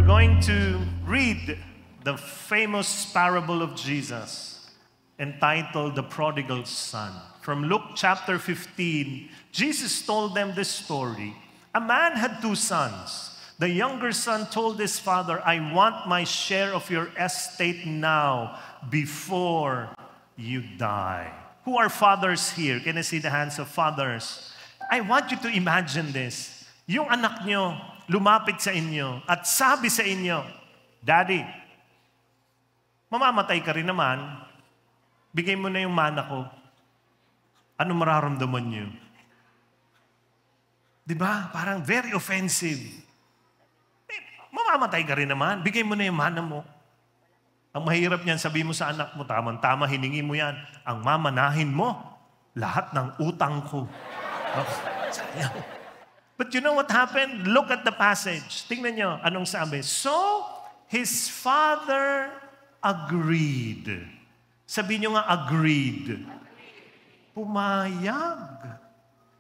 We're going to read the famous parable of Jesus entitled The Prodigal Son. From Luke chapter 15, Jesus told them this story. A man had 2 sons. The younger son told his father, I want my share of your estate now before you die. Who are fathers here? Can I see the hands of fathers? I want you to imagine this. Yung anak nyo lumapit sa inyo at sabi sa inyo, Daddy, mamamatay ka rin naman, bigay mo na yung mana ko. Ano mararamdaman nyo? Diba? Parang very offensive. Mamamatay ka rin naman, bigay mo na yung mana mo. Ang mahirap niyan, sabi mo sa anak mo, tamang-tama, hiningi mo yan. Ang mamanahin mo, lahat ng utang ko. Oh, sayang. But you know what happened? Look at the passage. Tingnan nyo, anong sabi? So, his father agreed. Sabi nyo nga, agreed. Pumayag.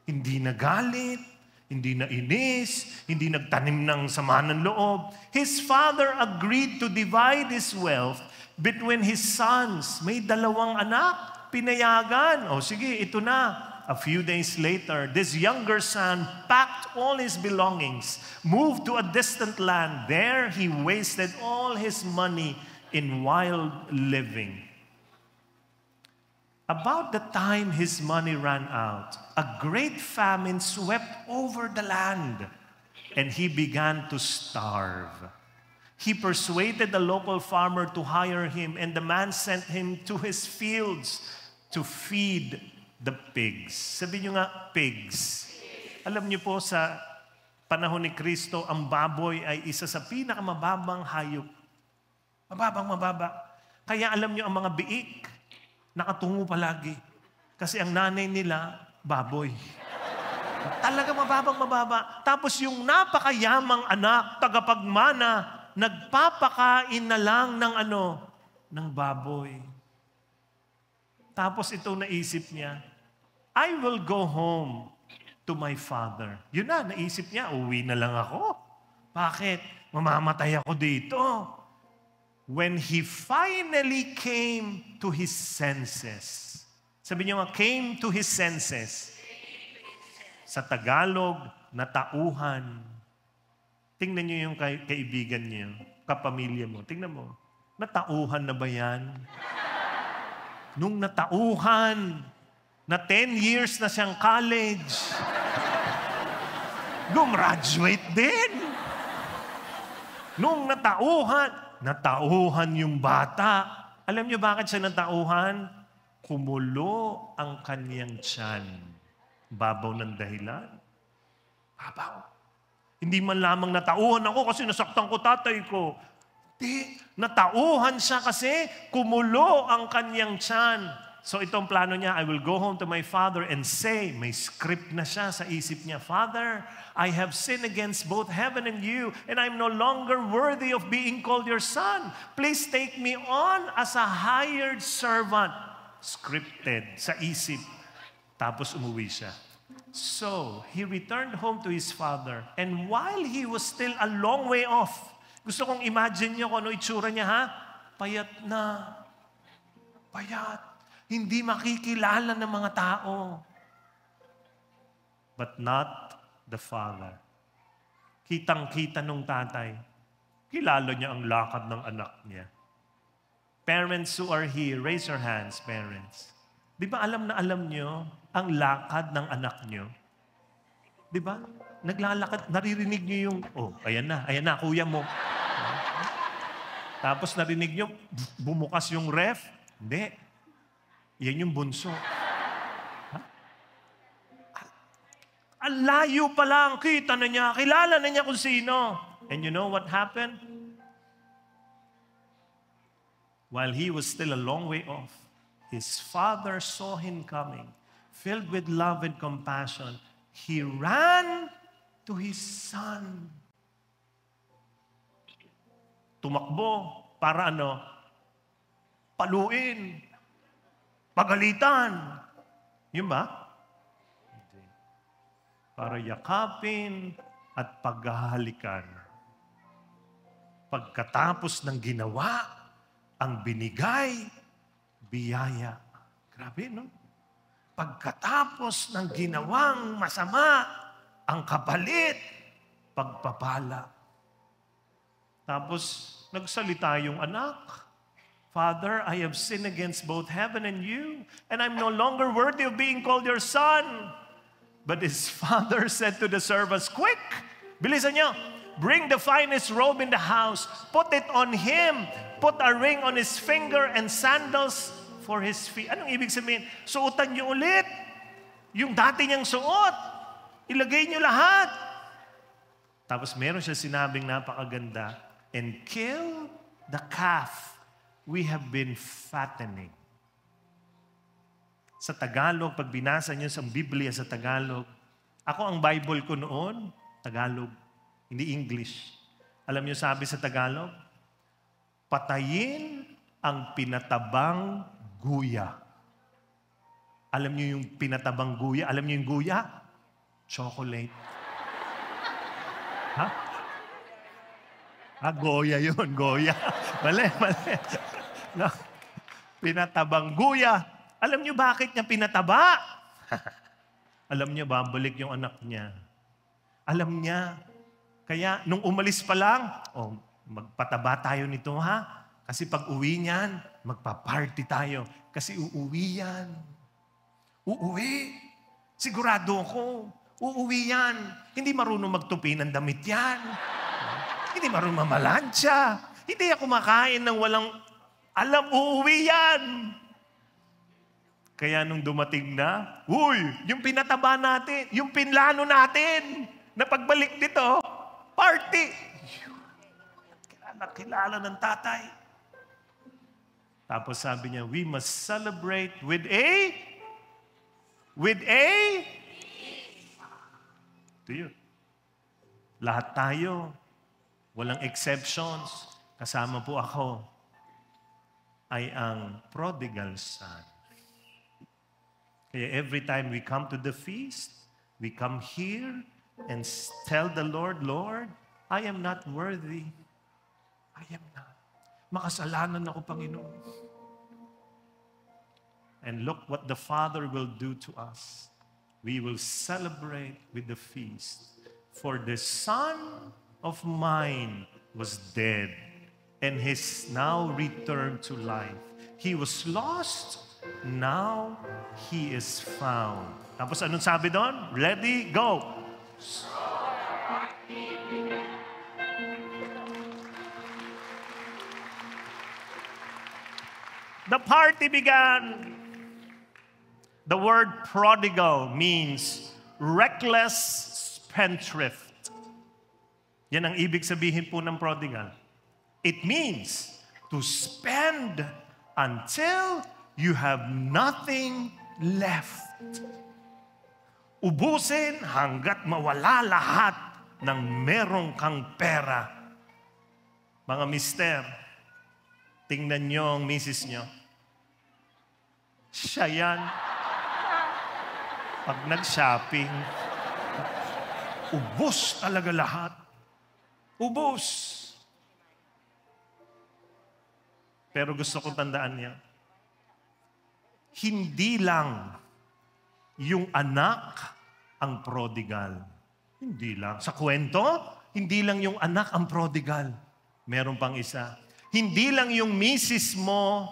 Hindi nagalit, hindi na inis, hindi nagtanim ng sama ng loob. His father agreed to divide his wealth between his sons. May 2 anak, pinayagan. O sige, ito na. A few days later, this younger son packed all his belongings, moved to a distant land. There he wasted all his money in wild living. About the time his money ran out, a great famine swept over the land, and he began to starve. He persuaded the local farmer to hire him, and the man sent him to his fields to feed the pigs. Sabi nyo nga, pigs. Alam niyo po, sa panahon ni Kristo, ang baboy ay isa sa pinakamababang hayop. Mababa. Kaya alam niyo, ang mga biik, nakatungo palagi. Kasi ang nanay nila, baboy. Talaga mababa. Tapos yung napakayamang anak, tagapagmana, nagpapakain na lang ng baboy. Tapos itong naisip niya, I will go home to my father. Yun na, naisip niya, uwi na lang ako. Bakit? Mamamatay ako dito. When he finally came to his senses. Sabi niyo nga, came to his senses. Sa Tagalog, natauhan. Tingnan niyo yung kaibigan niyo, kapamilya mo. Tingnan mo, natauhan na ba yan? Nung natauhan, na 10 years na siyang college, gumraduate din. Nung natauhan yung bata. Alam niyo bakit siya natauhan? Kumulo ang kaniyang tiyan. Babaw ng dahilan. Babaw. Hindi man lamang natauhan ako kasi nasaktan ko tatay ko. Hindi. Natauhan siya kasi kumulo ang kaniyang tiyan. So itong plano niya, I will go home to my father and say, may script na siya sa isip niya, Father, I have sinned against both heaven and you, and I'm no longer worthy of being called your son. Please take me on as a hired servant. Scripted sa isip. Tapos umuwi siya. So, he returned home to his father, and while he was still a long way off, gusto kong imagine niyo kung ano itsura niya, ha? Payat na. Payat. Hindi makikilala ng mga tao. But not the father. Kitang-kita nung tatay. Kilala niya ang lakad ng anak niya. Parents who are here, raise your hands, parents. Di ba alam na alam niyo ang lakad ng anak niyo? Di ba? Naglalakad, naririnig niyo yung, ayan na, kuya mo. Tapos narinig niyo, bumukas yung ref. Hindi. Yan yung bunso. Ha? Ang layo pa lang, kita na niya, kilala na niya kung sino. And you know what happened? While he was still a long way off, his father saw him coming. Filled with love and compassion, he ran to his son. Tumakbo para paluin. Pagalitan. Yun ba? Hindi. Para yakapin at paghahalikan. Pagkatapos ng ginawa, ang binigay, biyaya. Grabe, no? Pagkatapos ng ginawang masama, ang kapalit, pagpapala. Tapos, nagsalita yung anak. Father, I have sinned against both heaven and you, and I'm no longer worthy of being called your son. But his father said to the servants, quick, bilisan nyo, bring the finest robe in the house, put it on him, put a ring on his finger and sandals for his feet. Anong ibig sabihin? Suotan nyo ulit. Yung dati niyang suot. Ilagay nyo lahat. Tapos meron siya sinabing napakaganda, and kill the calf we have been fattening. Sa Tagalog, pag binasa niyo sa Biblia sa Tagalog, ako ang Bible ko noon, Tagalog, hindi English. Alam niyo sabi sa Tagalog? Patayin ang pinatabang guya. Alam niyo yung pinatabang guya? Alam niyo yung guya? Chocolate. Ha? Goya yun, Goya. Mali. No. Pinatabang guya. Alam niyo bakit niya pinataba? Alam niyo, babalik yung anak niya. Alam niya. Kaya, nung umalis pa lang, magpataba tayo nito, ha? Kasi pag uwi niyan, magpa-party tayo. Kasi uuwi yan. Uuwi. Sigurado ako. Uuwi yan. Hindi marunong magtupi ng damit yan. Hindi marunong mamalansya. Hindi ako makain ng walang alam, uuwi yan. Kaya nung dumating na, yung pinataba natin, yung pinlano natin, na pagbalik dito, party. Kilala ng tatay. Tapos sabi niya, we must celebrate with a ito yun. Lahat tayo, walang exceptions, kasama po ako, ay ang prodigal son. Kaya every time we come to the feast, we come here and tell the Lord, Lord, I am not worthy. I am not. Makasalanan ako, Panginoon. And look what the Father will do to us. We will celebrate with the feast. For the son of mine was dead, and he's now returned to life. He was lost, now he is found. Tapos anong sabi doon? Ready, go! The party began. The word prodigal means reckless spendthrift. Yan ang ibig sabihin po ng prodigal. It means to spend until you have nothing left. Ubusin hanggat mawala lahat ng merong kang pera. Mga mister, tingnan nyo ang misis nyo. Siya yan. Pag nag-shopping, ubos talaga lahat. Ubos. Pero gusto kong tandaan niya, hindi lang yung anak ang prodigal. Hindi lang. Sa kwento, hindi lang yung anak ang prodigal. Meron pang isa. Hindi lang yung misis mo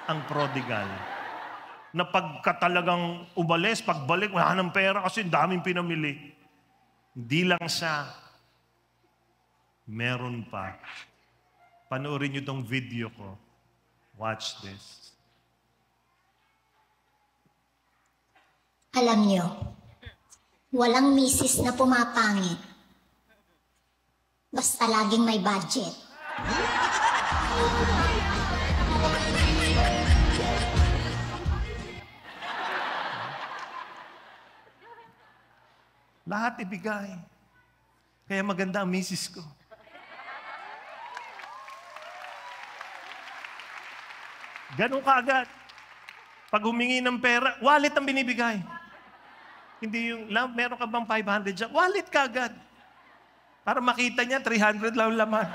ang prodigal. Na pagka talagang umalis, pagbalik, wala ng pera kasi daming pinamili. Hindi lang siya. Meron pa. Panoorin niyo tong video ko. Watch this. Alam niyo, walang misis na pumapangit. Basta laging may budget. Lahat ibigay. Kaya maganda ang misis ko. Ganun kaagad. Pag humingi ng pera, wallet ang binibigay. Hindi yung, love, meron ka bang 500 dyan? Wallet kaagad. Para makita niya, 300 lang laman.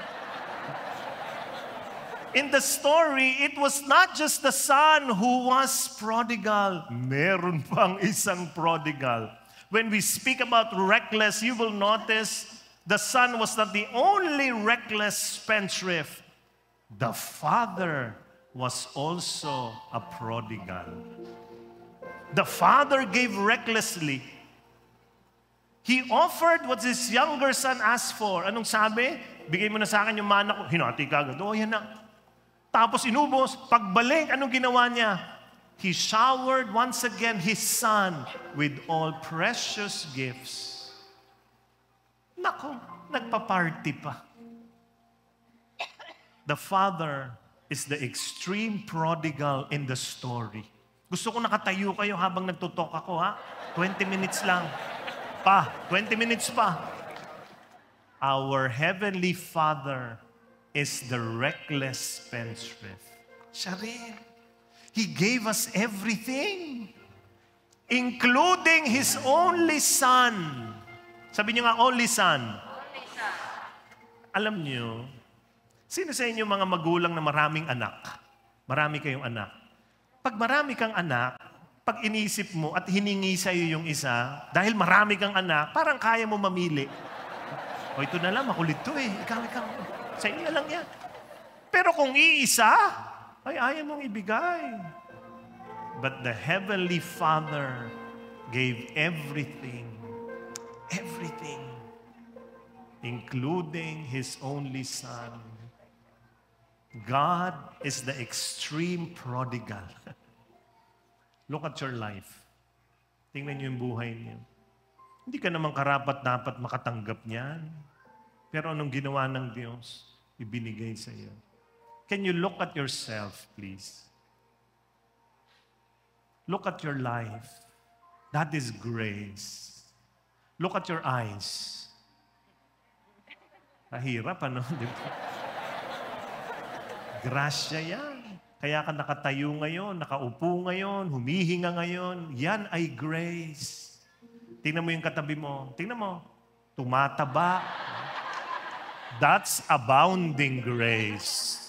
In the story, it was not just the son who was prodigal. Meron pang isang prodigal. When we speak about reckless, you will notice the son was not the only reckless spendthrift. The father was also a prodigal. The father gave recklessly. He offered what his younger son asked for. Anong sabi? Bigay mo na sa akin yung mana ko. Hinati ka agad. Oh, yan na. Tapos inubos. Pagbalik, anong ginawa niya? He showered once again his son with all precious gifts. Nako, nagpa-party pa. The father is the extreme prodigal in the story. Gusto ko nakatayo kayo habang nagtutok ako, ha? 20 minutes lang. 20 minutes pa. Our Heavenly Father is the reckless spendthrift. Siya rin. He gave us everything, including His only Son. Sabi niyo nga, only Son. Only son. Alam niyo, sino sa inyo mga magulang na maraming anak? Marami kayong anak. Pag marami kang anak, pag inisip mo at hiningi sa'yo yung isa, dahil marami kang anak, parang kaya mo mamili. O ito na lang, makulit to eh. Ikaw. Sa inyo lang yan. Pero kung iisa, ay ayaw mong ibigay. But the Heavenly Father gave everything, including His only Son. God is the extreme prodigal. Look at your life. Tingnan niyo yung buhay niyo. Hindi ka naman karapat-dapat makatanggap niyan. Pero anong ginawa ng Diyos? Ibinigay sa iyo. Can you look at yourself, please? Look at your life. That is grace. Look at your eyes. Mahirap, ano? Grasya yan. Kaya ka nakatayo ngayon, nakaupo ngayon, humihinga ngayon. Yan ay grace. Tingnan mo yung katabi mo. Tingnan mo. Tumataba. That's abounding grace.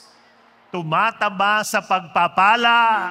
Tumataba sa pagpapala.